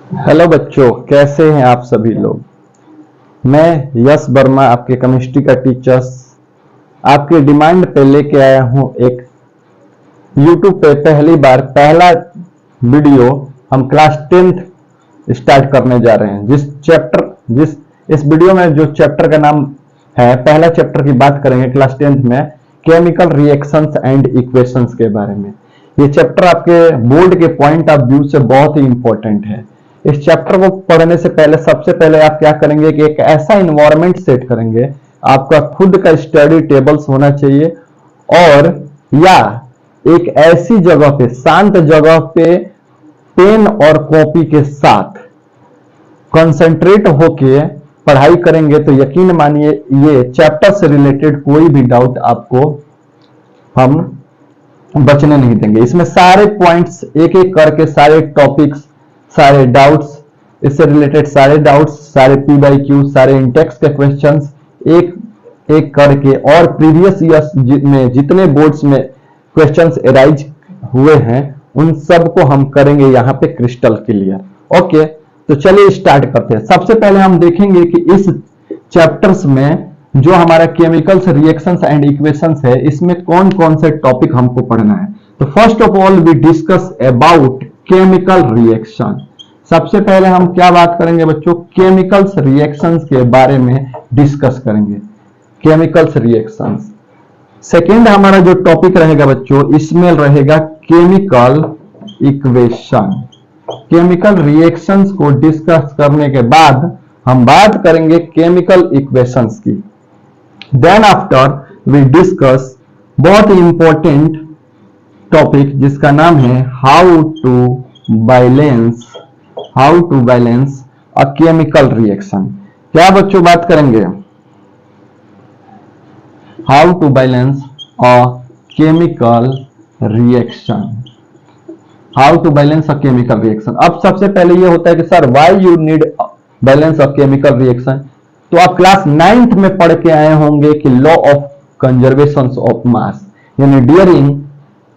Hello बच्चों, कैसे हैं आप सभी लोग। मैं यश वर्मा, आपके केमिस्ट्री का टीचर्स, आपके डिमांड पे लेके आया हूं एक यूट्यूब पे पहली बार पहला वीडियो। हम क्लास 10th स्टार्ट करने जा रहे हैं। जिस इस वीडियो में जो चैप्टर का नाम है, पहला चैप्टर की बात करेंगे क्लास 10th में, केमिकल रिएक्शंस एंड इक्वेशंस के बारे में। ये चैप्टर आपके बोर्ड के पॉइंट ऑफ व्यू से बहुत ही इंपॉर्टेंट है। इस चैप्टर को पढ़ने से पहले सबसे पहले आप क्या करेंगे कि एक ऐसा इन्वायरमेंट सेट करेंगे। आपका खुद का स्टडी टेबल्स होना चाहिए, और या एक ऐसी जगह पे, शांत जगह पे, पेन और कॉपी के साथ कंसंट्रेट होके पढ़ाई करेंगे तो यकीन मानिए ये चैप्टर से रिलेटेड कोई भी डाउट आपको हम बचने नहीं देंगे। इसमें सारे पॉइंट्स एक एक करके, सारे टॉपिक्स, सारे डाउट्स, इससे रिलेटेड सारे डाउट्स, सारे पी बाई क्यू, सारे इंटेक्स के क्वेश्चंस एक एक करके, और प्रीवियस ईयर्स में जितने बोर्ड्स में क्वेश्चंस एराइज हुए हैं उन सब को हम करेंगे यहाँ पे क्रिस्टल क्लियर। ओके, तो चलिए स्टार्ट करते हैं। सबसे पहले हम देखेंगे कि इस चैप्टर्स में जो हमारा केमिकल्स रिएक्शंस एंड इक्वेशंस है, इसमें कौन कौन से टॉपिक हमको पढ़ना है। तो first of all we discuss about chemical reaction. सबसे पहले हम क्या बात करेंगे बच्चों, केमिकल्स रिएक्शंस के बारे में डिस्कस करेंगे। केमिकल्स रिएक्शंस सेकेंड हमारा जो टॉपिक रहेगा बच्चों, इसमें रहेगा केमिकल इक्वेशन। केमिकल रिएक्शंस को डिस्कस करने के बाद हम बात करेंगे केमिकल इक्वेशंस की। देन आफ्टर वी डिस्कस बहुत ही इंपॉर्टेंट टॉपिक जिसका नाम है how to balance a chemical reaction. क्या बच्चों बात करेंगे, how to balance a chemical reaction. How to balance a chemical reaction. अब सबसे पहले ये होता है कि sir why you need balance a chemical reaction. तो आप क्लास 9th में पढ़ के आए होंगे कि law of conservation of mass, यानी during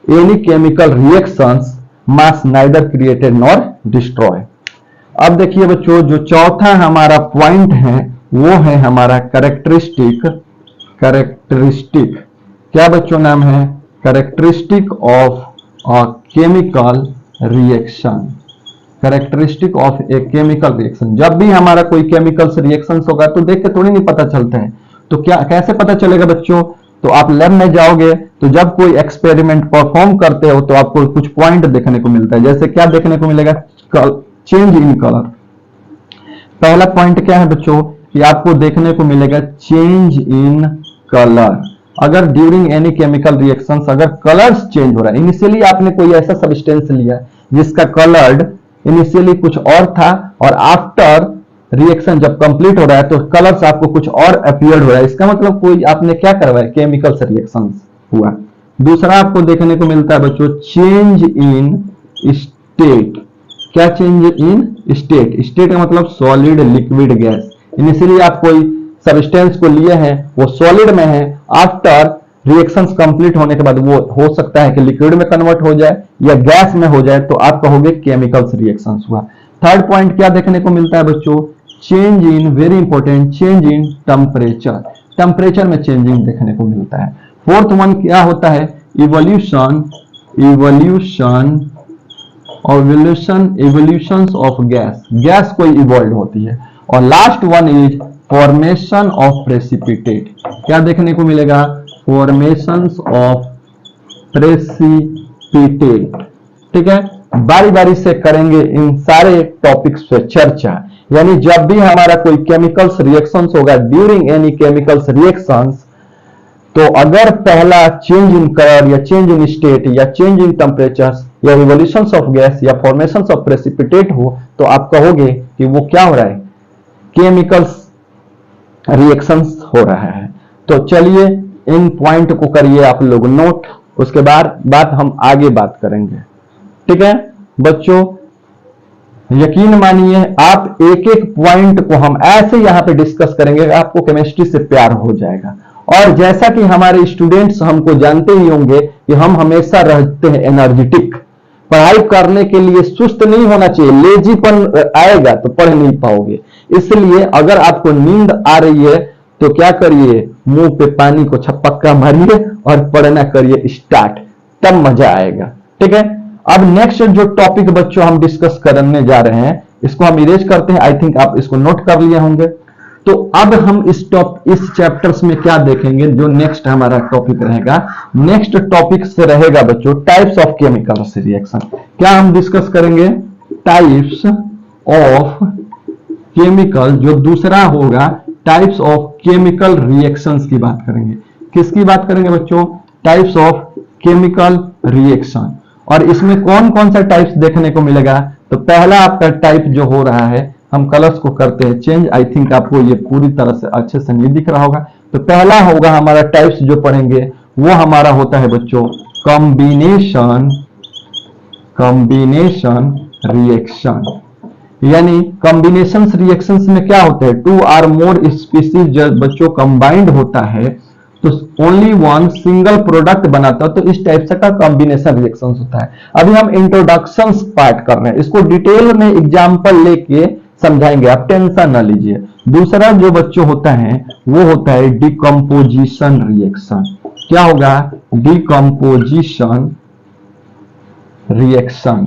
any chemical reactions mass neither created nor destroy. अब देखिए बच्चों, जो चौथा हमारा पॉइंट है वो है हमारा कैरेक्टरिस्टिक। क्या बच्चों नाम है, characteristic of a chemical reaction. Characteristic of a chemical reaction. जब भी हमारा कोई केमिकल्स रिएक्शंस होगा तो देख के थोड़ी नहीं पता चलते हैं। तो क्या कैसे पता चलेगा बच्चों, तो आप लैब में जाओगे तो जब कोई एक्सपेरिमेंट परफॉर्म करते हो तो आपको कुछ पॉइंट देखने को मिलता है। जैसे क्या देखने को मिलेगा, चेंज इन कलर। पहला पॉइंट क्या है बच्चों कि आपको देखने को मिलेगा चेंज इन कलर। अगर ड्यूरिंग एनी केमिकल रिएक्शंस अगर कलर्स चेंज हो रहा है, इनिशियली आपने कोई ऐसा सब्सटेंस लिया जिसका कलर्ड इनिशियली कुछ और था, और आफ्टर रिएक्शन जब कंप्लीट हो रहा है तो कलर्स आपको कुछ और अपीयर्ड हो रहा है, इसका मतलब कोई आपने क्या करवाया, केमिकल रिएक्शन हुआ। दूसरा आपको देखने को मिलता है बच्चों चेंज इन स्टेट। क्या चेंज इन स्टेट, स्टेट का मतलब सॉलिड, लिक्विड, गैस। इनिशियली आप कोई सब्सटेंस को लिए हैं, वो सॉलिड में है, आफ्टर रिएक्शंस कंप्लीट होने के बाद वो हो सकता है कि लिक्विड में कन्वर्ट हो जाए या गैस में हो जाए, तो आप कहोगे केमिकल्स रिएक्शंस हुआ। थर्ड पॉइंट क्या देखने को मिलता है बच्चों, change in, very important, change in temperature. Temperature में चेंजिंग देखने को मिलता है। फोर्थ वन क्या होता है, इवोल्यूशन ऑफ गैस। गैस कोई इवॉल्व होती है। और last one is formation of precipitate. क्या देखने को मिलेगा, फॉर्मेशन ऑफ प्रेसिपिटेट। ठीक है, बारी बारी से करेंगे इन सारे टॉपिक्स पे चर्चा। यानी जब भी हमारा कोई केमिकल्स रिएक्शंस होगा, ड्यूरिंग एनी केमिकल्स रिएक्शंस, तो अगर पहला चेंज इन कलर या चेंज इन स्टेट या चेंज इन टेम्परेचर या रिवोल्यूशन ऑफ गैस या फॉर्मेशन ऑफ प्रेसिपिटेट हो, तो आप कहोगे कि वो क्या हो रहा है, केमिकल्स रिएक्शंस हो रहा है। तो चलिए इन पॉइंट को करिए आप लोग नोट, उसके बाद हम आगे बात करेंगे। ठीक है बच्चों, यकीन मानिए आप एक एक पॉइंट को हम ऐसे यहां पे डिस्कस करेंगे, आपको केमिस्ट्री से प्यार हो जाएगा। और जैसा कि हमारे स्टूडेंट्स हमको जानते ही होंगे कि हम हमेशा रहते हैं एनर्जेटिक, पढ़ाई करने के लिए सुस्त नहीं होना चाहिए, लेजीपन आएगा तो पढ़ नहीं पाओगे। इसलिए अगर आपको नींद आ रही है तो क्या करिए, मुंह पे पानी को छपक्का मारिए और पढ़ना करिए स्टार्ट, तब मजा आएगा। ठीक है, अब नेक्स्ट जो टॉपिक बच्चों हम डिस्कस करने जा रहे हैं, इसको हम इरेज करते हैं। आई थिंक आप इसको नोट कर लिए होंगे। तो अब हम इस चैप्टर्स में क्या देखेंगे, जो नेक्स्ट हमारा टॉपिक रहेगा, नेक्स्ट टॉपिक से रहेगा बच्चों टाइप्स ऑफ केमिकल रिएक्शन। क्या हम डिस्कस करेंगे, टाइप्स ऑफ केमिकल, जो दूसरा होगा टाइप्स ऑफ केमिकल रिएक्शंस की बात करेंगे। किसकी बात करेंगे बच्चों, टाइप्स ऑफ केमिकल रिएक्शन। और इसमें कौन कौन सा टाइप्स देखने को मिलेगा, तो पहला आपका टाइप जो हो रहा है, हम कलर्स को करते हैं चेंज। आई थिंक आपको ये पूरी तरह से अच्छे से नहीं दिख रहा होगा। तो पहला होगा हमारा टाइप्स जो पढ़ेंगे वो हमारा होता है बच्चों कॉम्बिनेशन रिएक्शन। यानी कॉम्बिनेशन रिएक्शंस में क्या होता है, 2 or more स्पीसीज जब बच्चों कंबाइंड होता है तो ओनली वन सिंगल प्रोडक्ट बनाता है, तो इस टाइप से का कॉम्बिनेशन रिएक्शंस होता है। अभी हम इंट्रोडक्शन पार्ट कर रहे हैं, इसको डिटेल में एग्जांपल लेके समझाएंगे, आप टेंशन ना लीजिए। दूसरा जो बच्चों होता है वो होता है डिकम्पोजिशन रिएक्शन। क्या होगा, डिकम्पोजिशन रिएक्शन।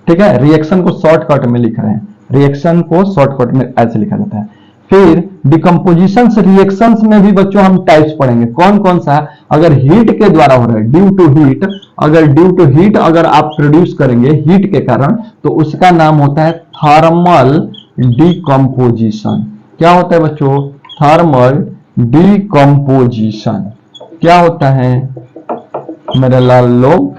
ठीक है, रिएक्शन को शॉर्टकट में लिख रहे हैं, रिएक्शन को शॉर्टकट में ऐसे लिखा जाता है। फिर डिकम्पोजिशन रिएक्शंस में भी बच्चों हम टाइप्स पढ़ेंगे, कौन कौन सा, अगर हीट के द्वारा हो रहा है, ड्यू टू हीट, अगर ड्यू टू हीट अगर आप प्रोड्यूस करेंगे हीट के कारण, तो उसका नाम होता है थर्मल डिकम्पोजिशन। क्या होता है बच्चों, थर्मल डिकम्पोजिशन। क्या होता है मेरे लाल लोग,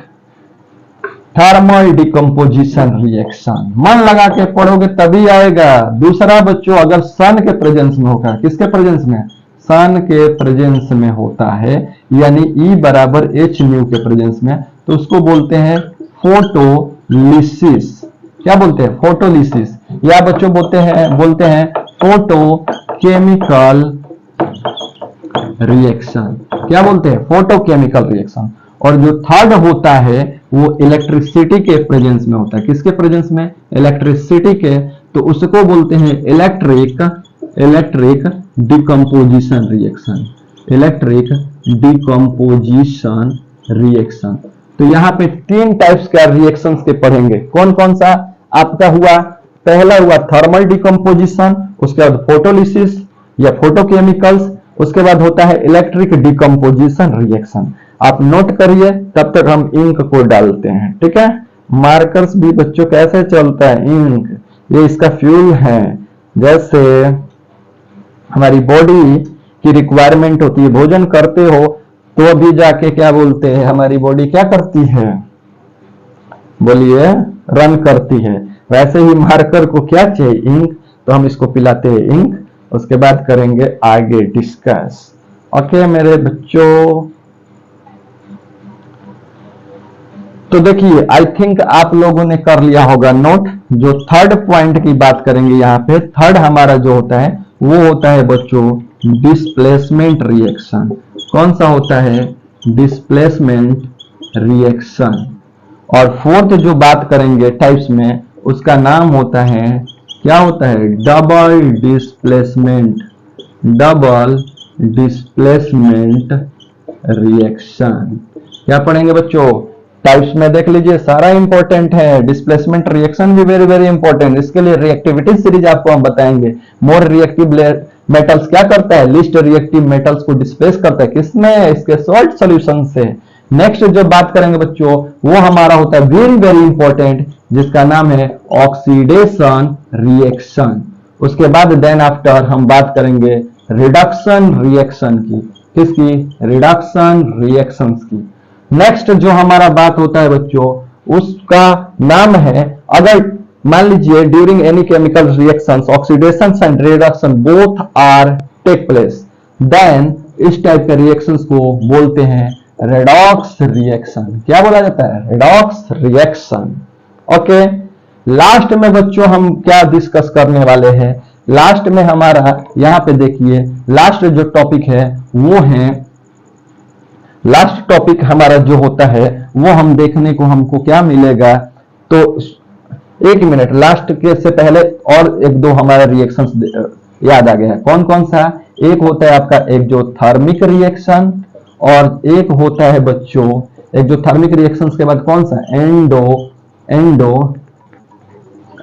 थर्मल डिकम्पोजिशन रिएक्शन। मन लगा के पढ़ोगे तभी आएगा। दूसरा बच्चों अगर सन के प्रेजेंस में होगा, किसके प्रेजेंस में, सन के प्रेजेंस में होता है, यानी E बराबर H न्यू के प्रेजेंस में, तो उसको बोलते हैं फोटोलिसिस। क्या बोलते हैं, फोटोलिसिस, या बच्चों बोलते हैं फोटोकेमिकल रिएक्शन। क्या बोलते हैं, फोटोकेमिकल रिएक्शन। और जो थर्ड होता है वो इलेक्ट्रिसिटी के प्रेजेंस में होता है, किसके प्रेजेंस में, इलेक्ट्रिसिटी के, तो उसको बोलते हैं electric decomposition reaction, electric decomposition reaction. तो यहाँ पे 3 टाइप्स का रिएक्शंस के पढ़ेंगे, कौन कौन सा आपका हुआ, पहला हुआ थर्मल डिकम्पोजिशन, उसके बाद फोटोलिसिस या फोटोकेमिकल्स, उसके बाद होता है इलेक्ट्रिक डिकम्पोजिशन रिएक्शन। आप नोट करिए, तब तक हम इंक को डालते हैं। ठीक है, मार्कर्स भी बच्चों कैसे चलता है, इंक ये इसका फ्यूल है। जैसे हमारी बॉडी की रिक्वायरमेंट होती है, भोजन करते हो तो अभी जाके क्या बोलते हैं, हमारी बॉडी क्या करती है, बोलिए, रन करती है। वैसे ही मार्कर को क्या चाहिए, इंक, तो हम इसको पिलाते हैं इंक। उसके बाद करेंगे आगे डिस्कस। ओके मेरे बच्चों, तो देखिए आई थिंक आप लोगों ने कर लिया होगा नोट। जो थर्ड पॉइंट की बात करेंगे यहाँ पे, थर्ड हमारा जो होता है वो होता है बच्चों डिस्प्लेसमेंट रिएक्शन। कौन सा होता है, डिस्प्लेसमेंट रिएक्शन। और फोर्थ जो बात करेंगे टाइप्स में, उसका नाम होता है, क्या होता है, डबल डिस्प्लेसमेंट रिएक्शन। क्या पढ़ेंगे बच्चों, टाइप्स में देख लीजिए, सारा इंपॉर्टेंट है। डिस्प्लेसमेंट रिएक्शन भी वेरी वेरी इंपॉर्टेंट, इसके लिए रिएक्टिविटी सीरीज आपको हम बताएंगे। मोर रिएक्टिव मेटल्स क्या करता है, लिस्ट रिएक्टिव मेटल्स को डिस्प्लेस करता है, किसमें, इसके सॉल्ट सॉल्यूशन से। नेक्स्ट जो बात करेंगे बच्चों वो हमारा होता है वेरी वेरी इंपॉर्टेंट, जिसका नाम है ऑक्सीडेशन रिएक्शन। उसके बाद देन आफ्टर हम बात करेंगे रिडक्शन रिएक्शन की, किसकी, रिडक्शन रिएक्शंस की। नेक्स्ट जो हमारा बात होता है बच्चों, उसका नाम है, अगर मान लीजिए during any chemical reactions oxidation and reduction both are take place, then इस टाइप के रिएक्शंस को बोलते हैं रेडॉक्स रिएक्शन। क्या बोला जाता है, रेडॉक्स रिएक्शन। ओके, लास्ट में बच्चों हम क्या डिस्कस करने वाले हैं, लास्ट में हमारा यहाँ पे देखिए, लास्ट जो टॉपिक है वो है लास्ट टॉपिक हमारा जो होता है वो हम देखने को हमको क्या मिलेगा। तो एक मिनट, लास्ट के से पहले और एक दो हमारा रिएक्शंस याद आ गया है। कौन कौन सा? एक होता है आपका एक जो थर्मिक रिएक्शन, और एक होता है बच्चों एक जो थर्मिक रिएक्शन के बाद कौन सा?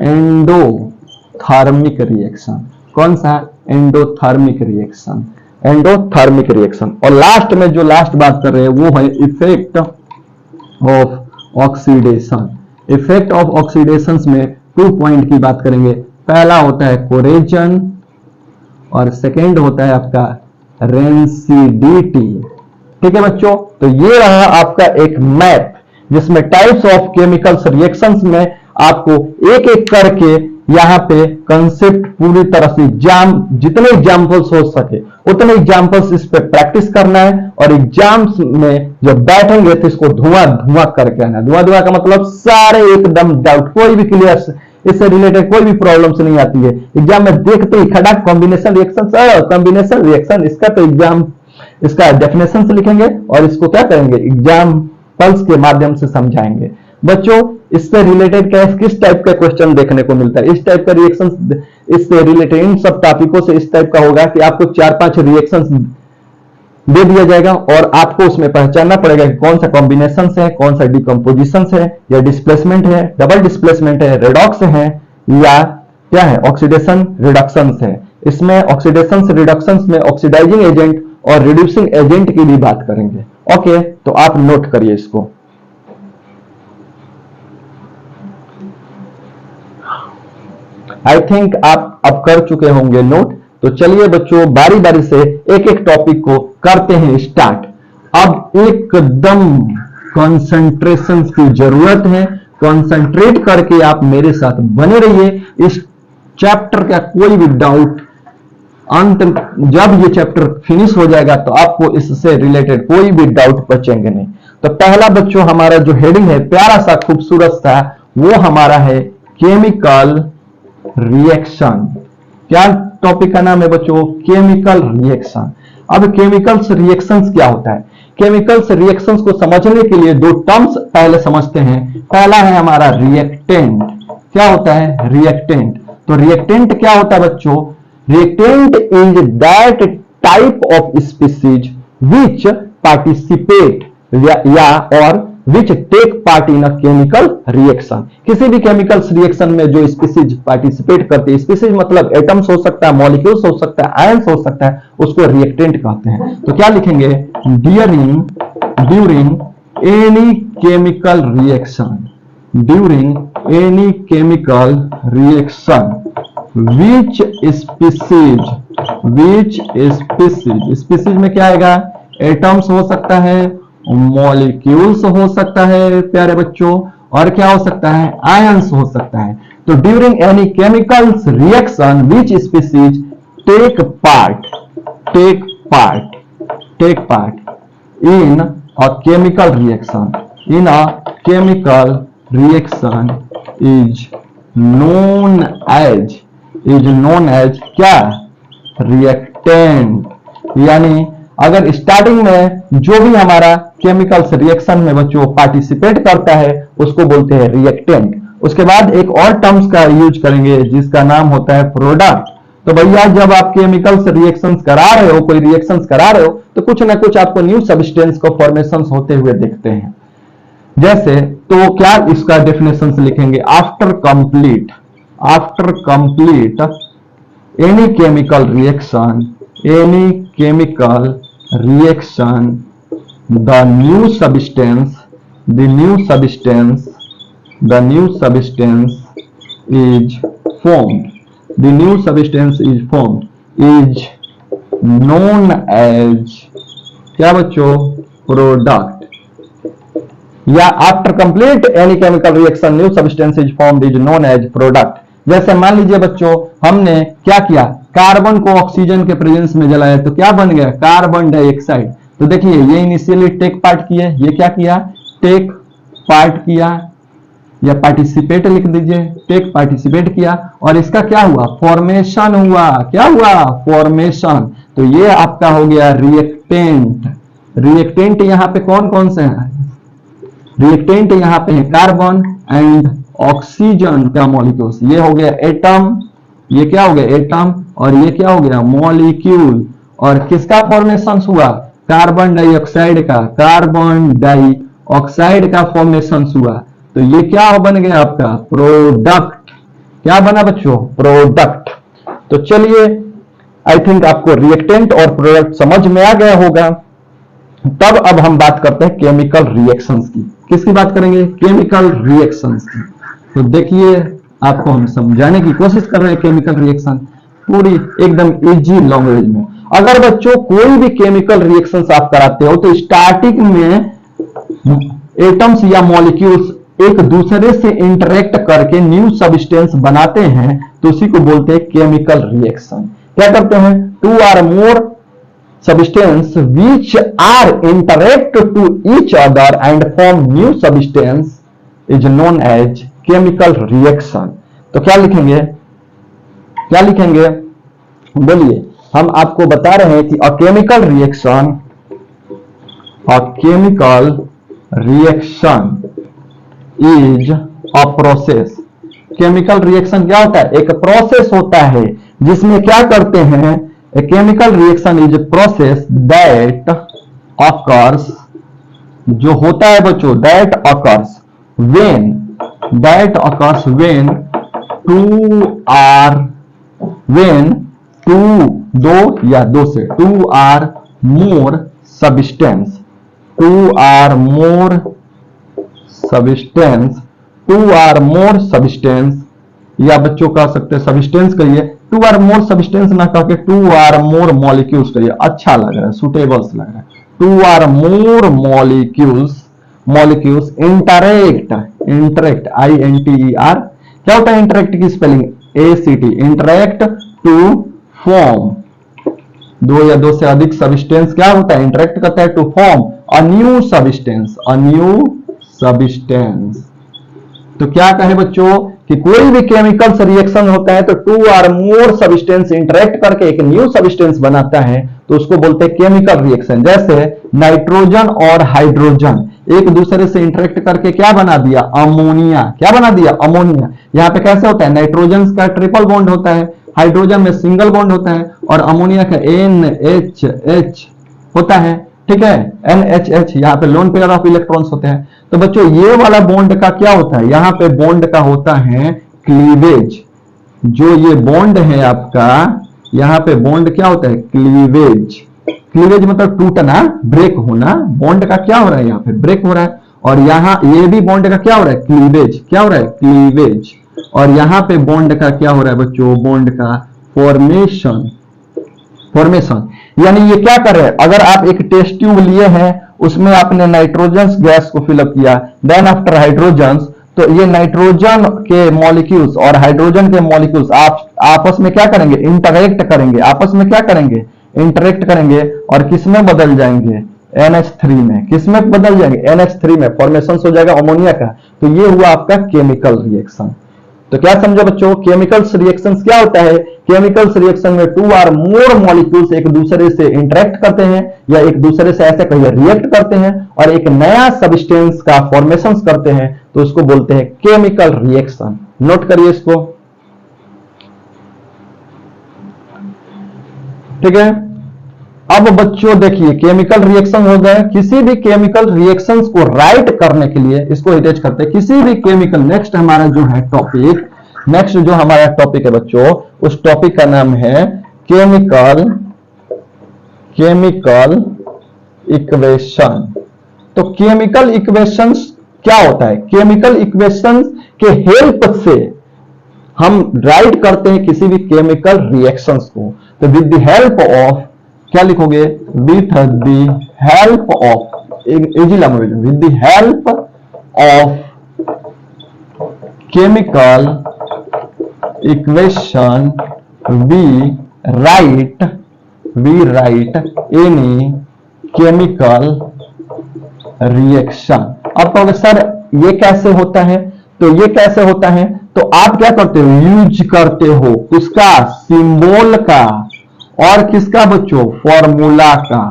Endothermic reaction. कौन सा? Endothermic reaction, endothermic reaction. और लास्ट में जो लास्ट बात कर रहे हैं वो है effect of oxidation. Effect of oxidation में 2 पॉइंट की बात करेंगे। पहला होता है कोरेजन और सेकेंड होता है आपका रेंसिडिटी। ठीक है बच्चों, तो ये रहा आपका एक मैप जिसमें टाइप्स ऑफ केमिकल्स रिएक्शंस में आपको एक एक करके यहाँ पे कंसेप्ट पूरी तरह से जितने एग्जाम्पल्स हो सके उतने एग्जाम्पल्स इस पे प्रैक्टिस करना है, और एग्जाम्स में जब बैठेंगे तो इसको धुआं धुआं करके आना। धुआं धुआं का मतलब सारे एकदम डाउट, कोई भी क्लियर, इससे रिलेटेड कोई भी प्रॉब्लम्स नहीं आती है। एग्जाम में देखते ही खड़ाक कॉम्बिनेशन रिएक्शन, इसका तो एग्जाम इसका डेफिनेशन से लिखेंगे और इसको क्या करेंगे, एग्जाम्पल्स के माध्यम से समझाएंगे। बच्चों इससे रिलेटेड किस टाइप का क्वेश्चन देखने को मिलता है? इस टाइप का रिएक्शन, इससे रिलेटेड इन सब टॉपिकों से इस टाइप का होगा कि आपको 4-5 रिएक्शंस दे दिया जाएगा और आपको उसमें पहचानना पड़ेगा कि कौन सा कॉम्बिनेशन है, कौन सा डिकम्पोजिशन है, या डिस्प्लेसमेंट है, डबल डिस्प्लेसमेंट है, रेडॉक्स है, या क्या है, ऑक्सीडेशन रिडक्शन है। इसमें ऑक्सीडेशन रिडक्शन में ऑक्सीडाइजिंग एजेंट और रिड्यूसिंग एजेंट की भी बात करेंगे। ओके, तो आप नोट करिए इसको। आई थिंक आप अब कर चुके होंगे नोट। तो चलिए बच्चों बारी बारी से एक एक टॉपिक को करते हैं स्टार्ट। अब एकदम कंसंट्रेशन की जरूरत है, कंसंट्रेट करके आप मेरे साथ बने रहिए। इस चैप्टर का कोई भी डाउट अंत, जब ये चैप्टर फिनिश हो जाएगा तो आपको इससे रिलेटेड कोई भी डाउट बचेंगे नहीं। तो पहला बच्चों हमारा जो हेडिंग है प्यारा सा खूबसूरत सा, वो हमारा है केमिकल रिएक्शन। क्या टॉपिक का नाम है बच्चों? Chemical reaction. अब केमिकल्स रिएक्शंस क्या होता है? केमिकल्स रिएक्शंस को समझने के लिए 2 टर्म्स पहले समझते हैं। पहला है हमारा रिएक्टेंट। क्या होता है? रिएक्टेंट। तो रिएक्टेंट क्या होता है बच्चों? Reactant is that type of species which participate या और which take part in a chemical reaction. किसी भी केमिकल रिएक्शन में जो स्पीसीज पार्टिसिपेट करती है, स्पीसीज मतलब एटम्स हो सकता है, मॉलिक्यूल्स हो सकता है, आयंस हो सकता है, उसको रिएक्टेंट कहते हैं। तो क्या लिखेंगे? During any chemical reaction, during any chemical reaction which species में क्या आएगा? एटम्स हो सकता है, मॉलिक्यूल्स हो सकता है प्यारे बच्चों, और क्या हो सकता है? आयंस हो सकता है। तो during any chemicals reaction which species take part in a chemical reaction, is known as क्या? रिएक्टेंट। यानी अगर स्टार्टिंग में जो भी हमारा केमिकल्स रिएक्शन में बच्चों पार्टिसिपेट करता है उसको बोलते हैं रिएक्टेंट। उसके बाद एक और टर्म्स का यूज करेंगे जिसका नाम होता है प्रोडक्ट। तो भैया जब आप केमिकल्स रिएक्शंस करा रहे हो, कोई रिएक्शंस करा रहे हो, तो कुछ ना कुछ आपको न्यू सब्सटेंस को फॉर्मेशन होते हुए दिखते हैं। जैसे तो क्या इसका डेफिनेशन लिखेंगे? After complete any chemical reaction, the new substance is formed, is known as क्या बच्चों? प्रोडक्ट। या after complete any chemical reaction new substance is formed is known as product. जैसे मान लीजिए बच्चों हमने क्या किया? कार्बन को ऑक्सीजन के प्रेजेंस में जलाया तो क्या बन गया? Carbon dioxide. तो देखिए ये इनिशियली टेक पार्ट किए, ये क्या किया? टेक पार्ट किया, या पार्टिसिपेट लिख दीजिए, टेक पार्टिसिपेट किया, और इसका क्या हुआ? फॉर्मेशन हुआ। क्या हुआ? फॉर्मेशन। तो ये आपका हो गया रिएक्टेंट। रिएक्टेंट यहाँ पे कौन कौन से हैं? रिएक्टेंट यहाँ पे है कार्बन एंड ऑक्सीजन का मॉलिक्यूल्स। ये हो गया एटम, ये क्या हो गया एटम, और ये क्या हो गया मॉलिक्यूल। और किसका फॉर्मेशन हुआ? कार्बन डाइऑक्साइड का, कार्बन डाइऑक्साइड का फॉर्मेशन हुआ। तो ये क्या बन गया आपका प्रोडक्ट। क्या बना बच्चों? प्रोडक्ट। तो चलिए, आई थिंक आपको रिएक्टेंट और प्रोडक्ट समझ में आ गया होगा। तब अब हम बात करते हैं केमिकल रिएक्शंस की। किसकी बात करेंगे? केमिकल रिएक्शंस की। तो देखिए, आपको हम समझाने की कोशिश कर रहे हैं केमिकल रिएक्शन पूरी एकदम इजी लैंग्वेज में। अगर बच्चों कोई भी केमिकल रिएक्शंस आप कराते हो तो स्टार्टिंग में एटम्स या मॉलिक्यूल्स एक दूसरे से इंटरेक्ट करके न्यू सब्सटेंस बनाते हैं, तो उसी को बोलते हैं केमिकल रिएक्शन। क्या करते हैं? Two or more substance which are interact to each other and form new substance is known as chemical reaction। तो क्या लिखेंगे? क्या लिखेंगे? बोलिए। हम आपको बता रहे हैं कि a chemical reaction is a process। Chemical reaction क्या होता है? एक प्रोसेस होता है जिसमें क्या करते हैं? A chemical reaction is a process that occurs, जो होता है बच्चों, that occurs when दो या दो से two or more substance या बच्चों कह सकते हैं सब्सटेंस करिए, टू आर मोर सब्सटेंस ना कह के टू आर मोर मॉलिक्यूल्स करिए, अच्छा लग रहा है, सुटेबल्स लग रहा है। Two or more molecules interact INTER। क्या होता है इंटरेक्ट की स्पेलिंग? ACT। इंटरेक्ट टू फॉर्म, दो या दो से अधिक सब्सटेंस क्या होता है? इंटरेक्ट करता है to form a new substance. तो क्या कहे बच्चों कि कोई भी केमिकल रिएक्शन होता है तो two or more substance interact करके एक न्यू सब्सटेंस बनाता है, तो उसको बोलते हैं केमिकल रिएक्शन। जैसे नाइट्रोजन और हाइड्रोजन एक दूसरे से इंटरेक्ट करके क्या बना दिया? अमोनिया। क्या बना दिया? अमोनिया। यहाँ पे कैसे होता है? नाइट्रोजन का ट्रिपल बॉन्ड होता है, हाइड्रोजन में सिंगल बॉन्ड होता है, और अमोनिया का NHH होता है। ठीक है, NHH, यहाँ पे लोन पेयर ऑफ इलेक्ट्रॉन्स होते हैं। तो बच्चों ये वाला बॉन्ड का क्या होता है? यहाँ पे बॉन्ड का होता है क्लीवेज। जो ये बॉन्ड है आपका, यहाँ पे बॉन्ड क्या होता है? क्लीवेज मतलब टूटना, ब्रेक होना। बॉन्ड का क्या हो रहा है? यहाँ पे ब्रेक हो रहा है। और यहाँ ये भी बॉन्ड का क्या हो रहा है? क्लीवेज। क्या हो रहा है? क्लीवेज। और यहाँ पे बॉन्ड का क्या हो रहा है बच्चों? बॉन्ड का फॉर्मेशन। यानी ये क्या कर रहे हैं? अगर आप एक टेस्ट ट्यूब लिए हैं, उसमें आपने नाइट्रोजन गैस को फिलअप किया, देन आफ्टर हाइड्रोजन, तो ये नाइट्रोजन के मॉलिक्यूल्स और हाइड्रोजन के मॉलिक्यूल्स आप आपस में क्या करेंगे? इंटरेक्ट करेंगे। आपस में क्या करेंगे? इंटरेक्ट करेंगे। और किसमें बदल जाएंगे? NH3 में। किसमें बदल जाएंगे? NH3 में। फॉर्मेशन हो जाएगा अमोनिया का। तो ये हुआ आपका केमिकल रिएक्शन। तो क्या समझो बच्चों? केमिकल्स रिएक्शंस क्या होता है? केमिकल्स रिएक्शन में टू आर मोर मॉलिक्यूल्स एक दूसरे से इंटरेक्ट करते हैं या एक दूसरे से ऐसे कहिए रिएक्ट करते हैं और एक नया सब्सटेंस का फॉर्मेशन करते हैं, तो उसको बोलते हैं केमिकल रिएक्शन। नोट करिए इसको। ठीक है, अब बच्चों देखिए केमिकल रिएक्शन हो गए। किसी भी केमिकल रिएक्शंस को राइट करने के लिए इसको अटैच करते हैं। किसी भी केमिकल, नेक्स्ट हमारा जो है टॉपिक, नेक्स्ट जो हमारा टॉपिक है बच्चों, उस टॉपिक का नाम है केमिकल इक्वेशन। तो केमिकल इक्वेशंस क्या होता है? केमिकल इक्वेशंस के हेल्प से हम राइट करते हैं किसी भी केमिकल रिएक्शंस को। तो विद द हेल्प ऑफ, क्या लिखोगे? With the help of, easy language, with the help of chemical equation we write any chemical reaction. अब कहोगे सर ये कैसे होता है? तो ये कैसे होता है? तो आप क्या करते हो? यूज करते हो किसका? सिंबल का। और किसका बच्चों? फॉर्मूला का।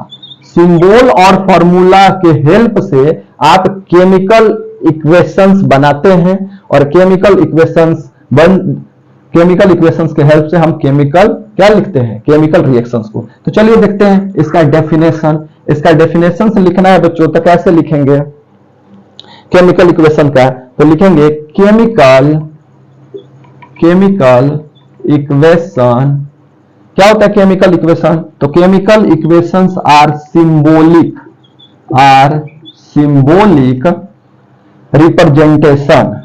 सिंबल और फॉर्मूला के हेल्प से आप केमिकल इक्वेशंस बनाते हैं और केमिकल इक्वेशंस के हेल्प से हम केमिकल क्या लिखते हैं, केमिकल रिएक्शंस को। तो चलिए देखते हैं इसका डेफिनेशन से लिखना है बच्चों, तो कैसे लिखेंगे केमिकल इक्वेशन का, तो लिखेंगे केमिकल इक्वेशन। क्या होता है केमिकल इक्वेशन? तो chemical equations are symbolic representation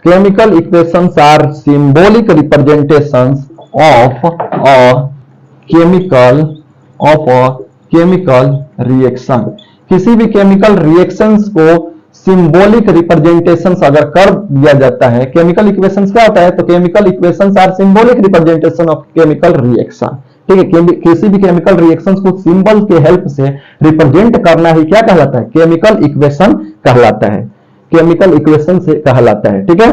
chemical equations are symbolic representations of a chemical reaction। किसी भी केमिकल रिएक्शंस को सिंबॉलिक रिप्रेजेंटेशंस अगर कर दिया जाता है, केमिकल इक्वेशंस क्या होता है? तो chemical equations are symbolic representation of chemical reaction. ठीक है, किसी भी केमिकल रिएक्शंस को सिंबल के हेल्प से रिप्रेजेंट करना ही क्या कहलाता है? केमिकल इक्वेशन कहलाता है, केमिकल इक्वेशन से कहलाता है। ठीक है,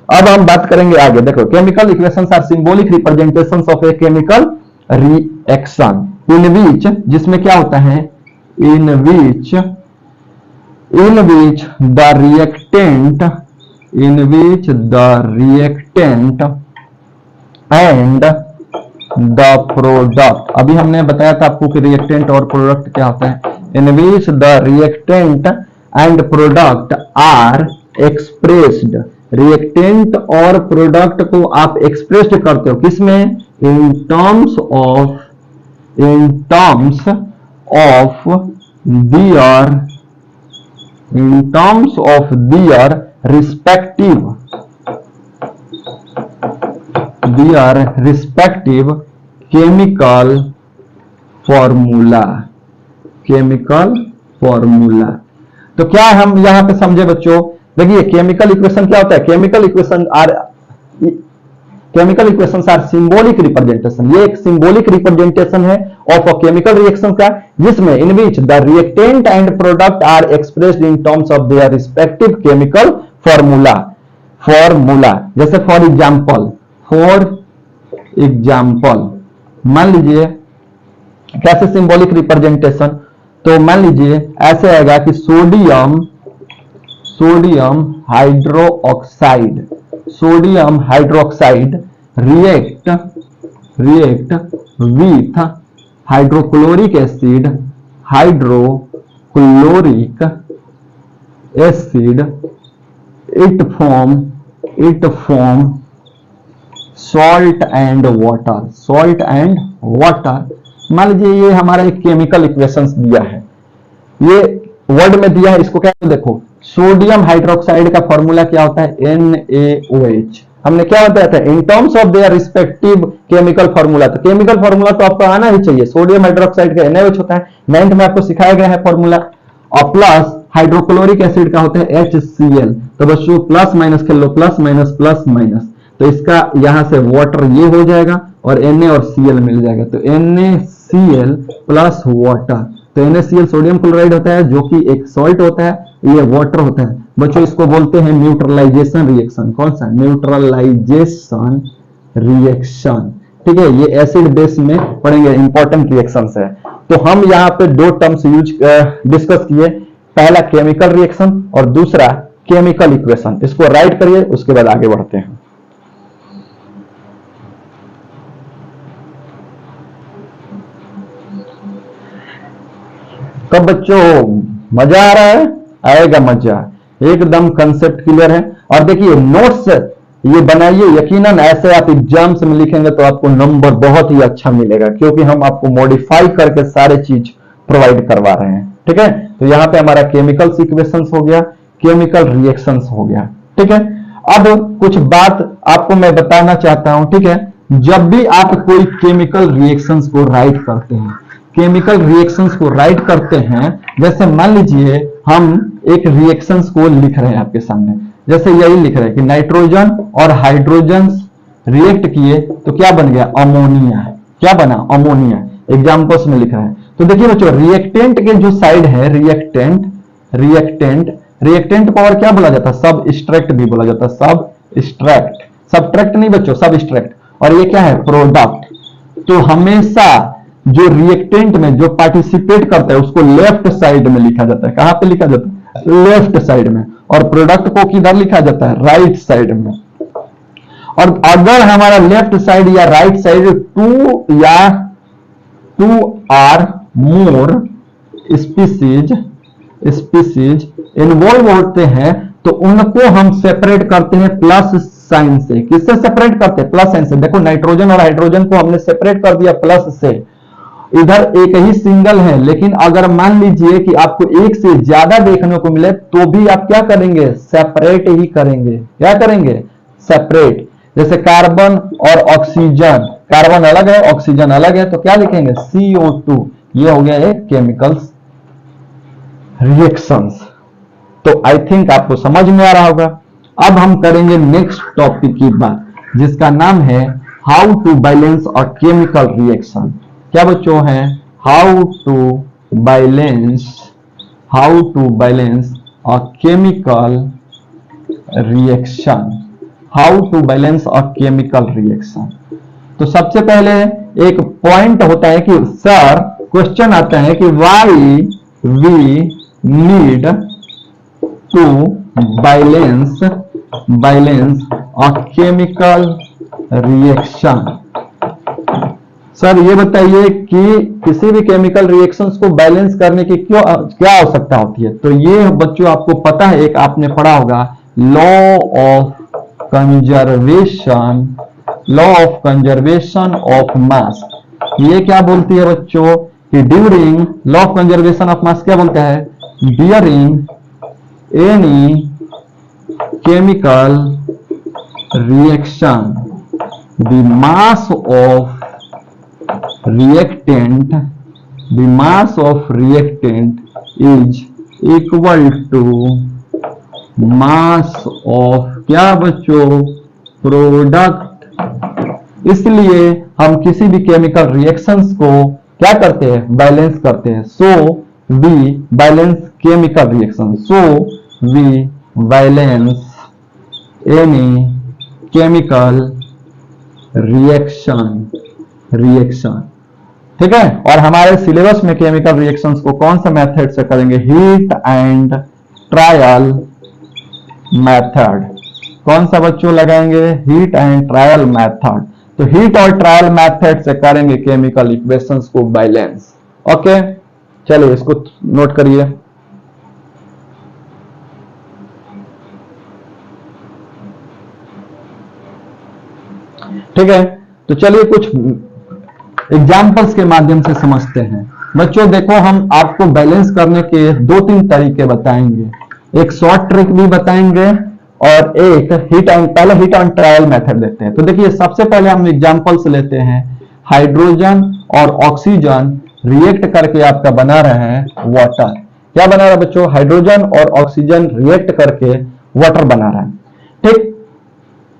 अब हम बात करेंगे आगे। देखो, chemical equations are symbolic representations of a chemical reaction in which, जिसमें क्या होता है? In which the reactant and the product. अभी हमने बताया था आपको कि रिएक्टेंट और प्रोडक्ट क्या होता है। In which the reactant and product are expressed. Reactant और प्रोडक्ट को आप एक्सप्रेस्ड करते हो किसमें? In terms of their respective chemical formula. तो क्या हम यहां पे समझे बच्चों? देखिए, केमिकल इक्वेशन क्या होता है? Chemical equations are symbolic representation. ये एक सिंबॉलिक रिप्रेजेंटेशन है ऑफ अ केमिकल रिएक्शन का, जिसमें in which the reactant and product are expressed in terms of their respective chemical formula. जैसे फॉर एग्जाम्पल मान लीजिए कैसे सिंबॉलिक रिप्रेजेंटेशन, तो मान लीजिए ऐसे आएगा कि sodium hydroxide react with hydrochloric acid it form salt and water. मान लीजिए ये हमारा एक केमिकल इक्वेशंस दिया है, ये वर्ड में दिया है, इसको क्या देखो, सोडियम हाइड्रोक्साइड का फॉर्मूला क्या होता है? NaOH। हमने क्या बताया था? इन terms of their respective chemical formula. तो केमिकल फॉर्मूला तो आपको आना ही चाहिए। सोडियम हाइड्रोक्साइड का NaOH होता है, 9th में आपको सिखाया गया है फॉर्मूला। और प्लस हाइड्रोक्लोरिक एसिड का होता है HCl। तो बच्चों प्लस माइनस खेल लो, प्लस माइनस, तो इसका यहां से वाटर ये हो जाएगा और Na और Cl मिल जाएगा, तो NaCl प्लस वाटर। तो NaCl सोडियम क्लोराइड होता है जो कि एक सॉल्ट होता है, ये वाटर होता है। बच्चों इसको बोलते हैं न्यूट्रलाइजेशन रिएक्शन। कौन सा? Neutralisation reaction. ठीक है, ये एसिड बेस में पढ़ेंगे, इंपॉर्टेंट रिएक्शंस है। तो हम यहाँ पे दो टर्म्स डिस्कस किए, पहला केमिकल रिएक्शन और दूसरा केमिकल इक्वेशन। इसको राइट करिए, उसके बाद आगे बढ़ते हैं। तो बच्चों मजा आ रहा है? आएगा मजा, एकदम कंसेप्ट क्लियर है। और देखिए नोट्स ये बनाइए, यकीनन ऐसे आप एग्जाम्स में लिखेंगे तो आपको नंबर बहुत ही अच्छा मिलेगा, क्योंकि हम आपको मॉडिफाई करके सारे चीज प्रोवाइड करवा रहे हैं। ठीक है, तो यहाँ पे हमारा केमिकल इक्वेशंस हो गया, केमिकल रिएक्शंस हो गया। ठीक है, अब कुछ बात आपको मैं बताना चाहता हूं। ठीक है, जब भी आप कोई केमिकल रिएक्शंस को राइट करते हैं, जैसे मान लीजिए हम एक रिएक्शंस को लिख रहे हैं आपके सामने, जैसे यही लिख रहे हैं कि नाइट्रोजन और हाइड्रोजन रिएक्ट किए तो क्या बन गया? अमोनिया। क्या बना? अमोनिया। एग्जांपल्स में लिख रहे हैं। तो देखिए बच्चों, रिएक्टेंट के जो साइड है, रिएक्टेंट पावर क्या बोला जाता है? सबस्ट्रैक्ट भी बोला जाता है, सबस्ट्रैक्ट नहीं बच्चों, सबस्ट्रैक्ट। और ये क्या है, प्रोडक्ट। तो हमेशा जो रिएक्टेंट में जो पार्टिसिपेट करता है उसको लेफ्ट साइड में लिखा जाता है। कहां पे लिखा जाता है, लेफ्ट साइड में। और प्रोडक्ट को किधर लिखा जाता है, राइट साइड में। और अगर हमारा लेफ्ट साइड या राइट साइड टू या two or more species involve होते हैं तो उनको हम सेपरेट करते हैं प्लस साइन से। किससे सेपरेट करते हैं, प्लस साइन से। देखो नाइट्रोजन और हाइड्रोजन को हमने सेपरेट कर दिया प्लस से, इधर एक ही सिंगल है। लेकिन अगर मान लीजिए कि आपको एक से ज्यादा देखने को मिले तो भी आप क्या करेंगे, सेपरेट ही करेंगे। क्या करेंगे, सेपरेट। जैसे कार्बन और ऑक्सीजन, कार्बन अलग है ऑक्सीजन अलग है तो क्या लिखेंगे, CO2। ये हो गया एक केमिकल्स रिएक्शंस। तो आई थिंक आपको समझ में आ रहा होगा। अब हम करेंगे नेक्स्ट टॉपिक की बात, जिसका नाम है how to balance a chemical reaction. क्या बच्चों है, how to balance a chemical reaction. How to balance a chemical reaction. तो सबसे पहले एक पॉइंट होता है कि सर क्वेश्चन आता है कि why we need to balance a chemical reaction. Sir ये बताइए कि किसी भी केमिकल रिएक्शंस को बैलेंस करने की क्या आवश्यकता होती है। तो ये बच्चों आपको पता है, एक आपने पढ़ा होगा law of conservation of mass. ये क्या बोलती है बच्चों कि during law of conservation of mass क्या बोलता है, during any chemical reaction the mass of reactant is equal to mass of क्या बच्चों, प्रोडक्ट। इसलिए हम किसी भी केमिकल रिएक्शंस को क्या करते हैं, बैलेंस करते हैं। So we balance chemical reaction, so we balance any chemical reaction. ठीक है। और हमारे सिलेबस में केमिकल रिएक्शंस को कौन सा मेथड से करेंगे, हीट एंड ट्रायल मेथड। कौन सा बच्चों लगाएंगे, हीट एंड ट्रायल मेथड। तो हीट और ट्रायल मेथड से करेंगे केमिकल इक्वेशंस को बैलेंस। ओके, चलिए इसको नोट करिए। ठीक है, तो चलिए कुछ एग्जाम्पल्स के माध्यम से समझते हैं। बच्चों देखो, हम आपको बैलेंस करने के 2-3 तरीके बताएंगे। एक शॉर्ट ट्रिक भी बताएंगे और एक पहले हीट एंड ट्रायल मेथड देखते हैं। तो देखिए सबसे पहले हम एग्जांपल्स लेते हैं। हाइड्रोजन और ऑक्सीजन रिएक्ट करके आपका बना रहे हैं वाटर। क्या बना रहा है बच्चों, हाइड्रोजन और ऑक्सीजन रिएक्ट करके वाटर बना रहा है। ठीक,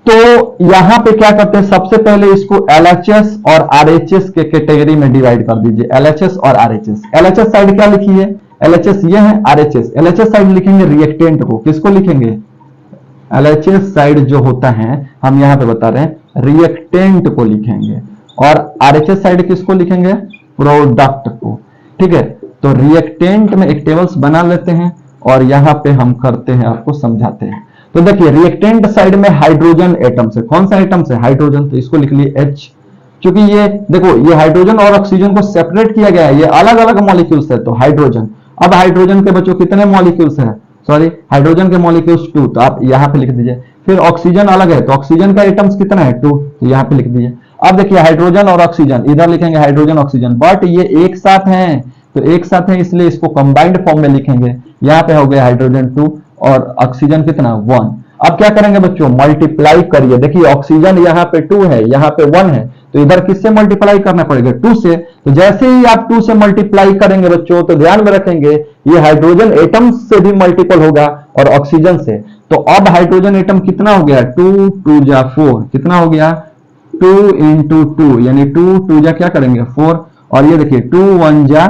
तो यहां पे क्या करते हैं, सबसे पहले इसको LHS और RHS के कैटेगरी में डिवाइड कर दीजिए। LHS और RHS। LHS साइड क्या लिखी है, LHS ये है, RHS LHS साइड लिखेंगे रिएक्टेंट को। किसको लिखेंगे, LHS साइड जो होता है हम यहां पे बता रहे हैं रिएक्टेंट को लिखेंगे, और RHS साइड किसको लिखेंगे, प्रोडक्ट को। ठीक है, तो रिएक्टेंट में एक टेबल्स बना लेते हैं और यहां पे हम करते हैं, आपको समझाते हैं। तो देखिए रिएक्टेंट साइड में हाइड्रोजन एटम से, कौन सा एटम से, हाइड्रोजन, तो इसको लिख लिए H। क्योंकि ये देखो ये हाइड्रोजन और ऑक्सीजन को सेपरेट किया गया है, ये अलग अलग मॉलिक्यूल्स है। तो हाइड्रोजन, अब हाइड्रोजन के बच्चों कितने मॉलिक्यूल्स हैं, सॉरी हाइड्रोजन के मॉलिक्यूल्स 2, तो आप यहां पे लिख दीजिए। फिर ऑक्सीजन अलग है, तो ऑक्सीजन का एटम्स कितना है, 2, तो यहां पे लिख दीजिए। अब देखिए हाइड्रोजन और ऑक्सीजन, इधर लिखेंगे हाइड्रोजन ऑक्सीजन, बट ये एक साथ हैं, तो एक साथ है इसलिए इसको कंबाइंड फॉर्म में लिखेंगे। यहां पे हो गया हाइड्रोजन 2 और ऑक्सीजन कितना, 1। अब क्या करेंगे बच्चों, मल्टीप्लाई करिए। देखिए ऑक्सीजन यहाँ पे 2 है, यहाँ पे 1 है, तो इधर किससे मल्टीप्लाई करना पड़ेगा, 2 से। तो जैसे ही आप 2 से मल्टीप्लाई करेंगे बच्चों, तो ध्यान में रखेंगे ये हाइड्रोजन एटम से भी मल्टीपल होगा और ऑक्सीजन से। तो अब हाइड्रोजन एटम कितना हो गया, 2 2 जा 4, कितना हो गया, 2 into 2, यानी 2 2 जा क्या करेंगे 4, और ये देखिए 2 1 जा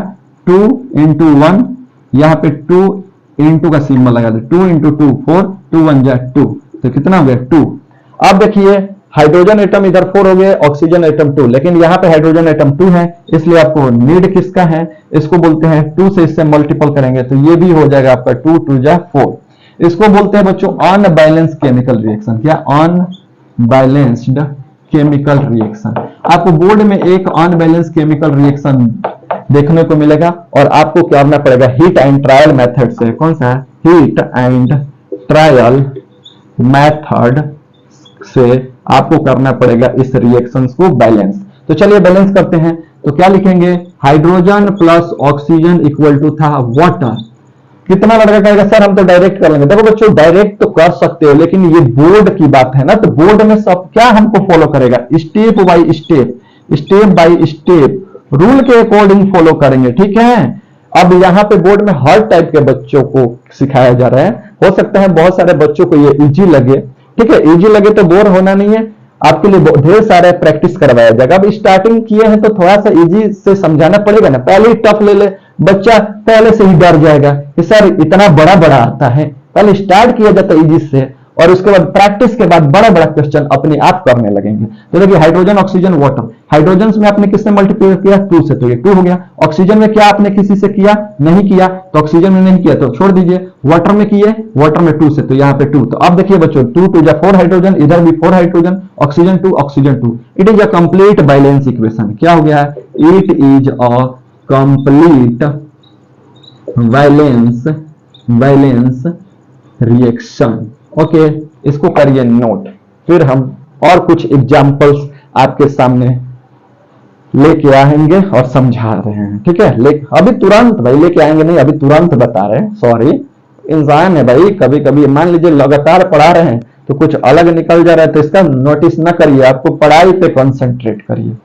2 into 1, यहाँ पे 2 into का सिंबल लगा दे, 2 into 2 4, 2 1 जा 2, तो कितना हो गया 2। अब देखिए हाइड्रोजन एटम इधर 4 हो गए, ऑक्सीजन एटम 2, लेकिन यहाँ पे हाइड्रोजन एटम 2 है, इसलिए आपको नीड किसका है, इसको बोलते हैं 2 से इससे मल्टीपल करेंगे तो ये भी हो जाएगा आपका 2 2 जा 4। इसको बोलते हैं बच्चों अनबैलेंस केमिकल रिएक्शन। क्या? Unbalanced chemical reaction. आपको बोर्ड में एक अनबैलेंस केमिकल रिएक्शन देखने को मिलेगा और आपको क्या करना पड़ेगा, हीट एंड ट्रायल मेथड से। कौन सा? हीट एंड ट्रायल मेथड से आपको करना पड़ेगा इस रिएक्शंस को बैलेंस। तो चलिए बैलेंस करते हैं। तो क्या लिखेंगे, hydrogen plus oxygen equal to था वाटर। कितना लड़का कहेगा सर हम तो डायरेक्ट कर लेंगे। देखो बच्चों डायरेक्ट तो कर सकते हो, लेकिन ये बोर्ड की बात है ना, तो बोर्ड में सब क्या हमको फॉलो करेगा, step by step, step by step rule के अकॉर्डिंग फॉलो करेंगे, ठीक है। अब यहाँ पे बोर्ड में हर टाइप के बच्चों को सिखाया जा रहा है। हो सकता है बहुत सारे बच्चों को ये इजी लगे, ठीक है, इजी लगे तो बोर होना नहीं है, आपके लिए ढेर सारे प्रैक्टिस करवाया जाएगा। अब स्टार्टिंग किए हैं तो थोड़ा सा इजी से समझाना पड़ेगा ना, पहले ही टफ ले ले बच्चा पहले से ही डर जाएगा कि सर इतना बड़ा बड़ा आता है। पहले स्टार्ट किया जाता है इजी से और उसके बाद प्रैक्टिस के बाद बड़ा बड़ा क्वेश्चन अपने आप करने लगेंगे। तो देखिए हाइड्रोजन ऑक्सीजन वाटर, हाइड्रोजन में आपने किससे मल्टीप्लाई किया, 2 से, तो ये 2 हो गया। ऑक्सीजन में क्या आपने किसी से किया, नहीं किया, तो ऑक्सीजन में नहीं किया तो छोड़ दीजिए। वाटर में किए, वाटर में 2 से, तो यहाँ पे 2। तो अब देखिए बच्चों 2 2 जा 4 हाइड्रोजन, इधर भी 4 hydrogen, oxygen 2 oxygen 2। It is a complete balance equation. क्या हो गया है, it is a complete balance reaction. Okay, इसको करिए नोट। फिर हम और कुछ एग्जांपल्स आपके सामने लेके आएंगे और समझा रहे हैं, ठीक है। अभी तुरंत भाई लेके आएंगे नहीं, अभी तुरंत बता रहे हैं, सॉरी, इंसान है भाई, कभी कभी मान लीजिए लगातार पढ़ा रहे हैं तो कुछ अलग निकल जा रहा है, तो इसका नोटिस ना करिए, आपको पढ़ाई पे कंसंट्रेट करिए।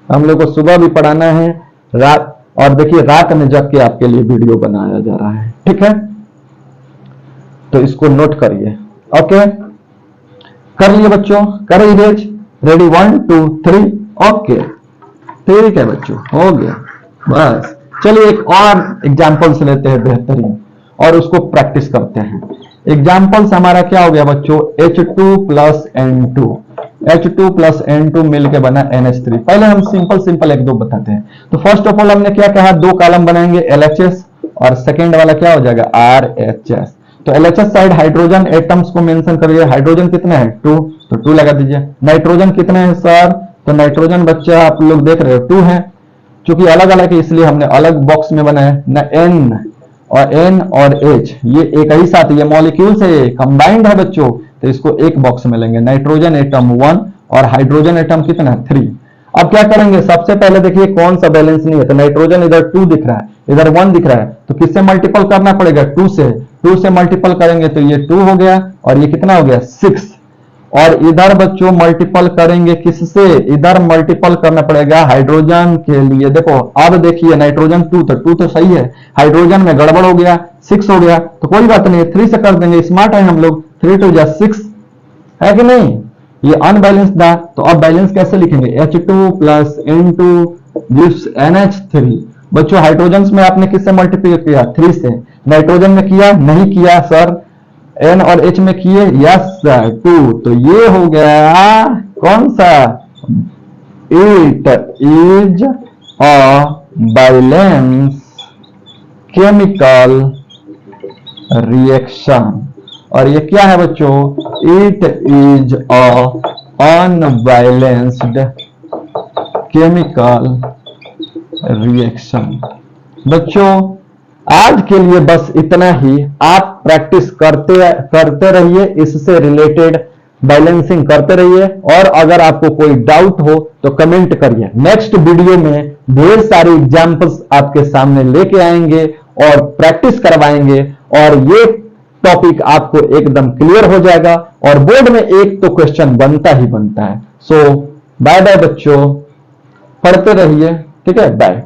हम लोग को सुबह भी पढ़ाना है, रात, और देखिए रात में जग के आपके लिए वीडियो बनाया जा रहा है, ठीक है। तो इसको नोट करिए। ओके, कर लिए बच्चों, कर इरेज, रेडी 1 2 3। ओके ठीक है बच्चों, हो गया बस। चलिए एक और एग्जांपल्स लेते हैं बेहतरीन और उसको प्रैक्टिस करते हैं। एग्जांपल्स हमारा क्या हो गया बच्चों, H2 plus N2, H2 plus N2 मिलके बना NH3। पहले हम सिंपल एक दो बताते हैं। तो फर्स्ट ऑफ ऑल हमने क्या कहा, 2 कॉलम बनाएंगे LHS और सेकेंड वाला क्या हो जाएगा RHS। तो LHS साइड हाइड्रोजन एटम्स को मेंशन करिए। हाइड्रोजन कितना है 2, तो 2 लगा दीजिए। नाइट्रोजन कितने हैं सर, तो नाइट्रोजन बच्चा आप लोग देख रहे हो 2 है, क्योंकि अलग अलग है इसलिए हमने अलग बॉक्स में बनाया ना। N और H ये एक ही साथ, ये मॉलिक्यूल से कंबाइंड है बच्चों, तो इसको एक बॉक्स में लेंगे। नाइट्रोजन एटम 1 और हाइड्रोजन एटम कितना है 3। अब क्या करेंगे, सबसे पहले देखिए कौन सा बैलेंस नहीं है, तो नाइट्रोजन इधर 2 दिख रहा है, इधर 1 दिख रहा है, तो किससे मल्टीपल करना पड़ेगा 2 से। 2 से मल्टीपल करेंगे तो ये 2 हो गया और ये कितना हो गया 6। और इधर बच्चों मल्टीपल करेंगे किससे, इधर मल्टीपल करना पड़ेगा हाइड्रोजन के लिए। देखो अब देखिए नाइट्रोजन 2, तो 2 तो सही है, हाइड्रोजन में गड़बड़ हो गया 6 हो गया, तो कोई बात नहीं 3 से कर देंगे, स्मार्ट है हम लोग। 3 2 जा 6 है कि नहीं, ये अनबैलेंस था। तो अब बैलेंस कैसे लिखेंगे, H2 plus N2 gives NH3। बच्चों हाइड्रोजन में आपने किससे मल्टीप्लाई किया 3 से, नाइट्रोजन में किया नहीं किया सर, N और H में किए यस सर 2, तो ये हो गया कौन सा, it is a balance chemical reaction. और ये क्या है बच्चों, it is a unbalanced chemical reaction. बच्चों आज के लिए बस इतना ही, आप प्रैक्टिस करते रहिए, इससे रिलेटेड बैलेंसिंग करते रहिए, और अगर आपको कोई डाउट हो तो कमेंट करिए। नेक्स्ट वीडियो में ढेर सारे एग्जांपल्स आपके सामने लेके आएंगे और प्रैक्टिस करवाएंगे, और ये टॉपिक आपको एकदम क्लियर हो जाएगा और बोर्ड में एक तो क्वेश्चन बनता ही बनता है। सो बाय बाय बच्चों, पढ़ते रहिए, ठीक है, बाय।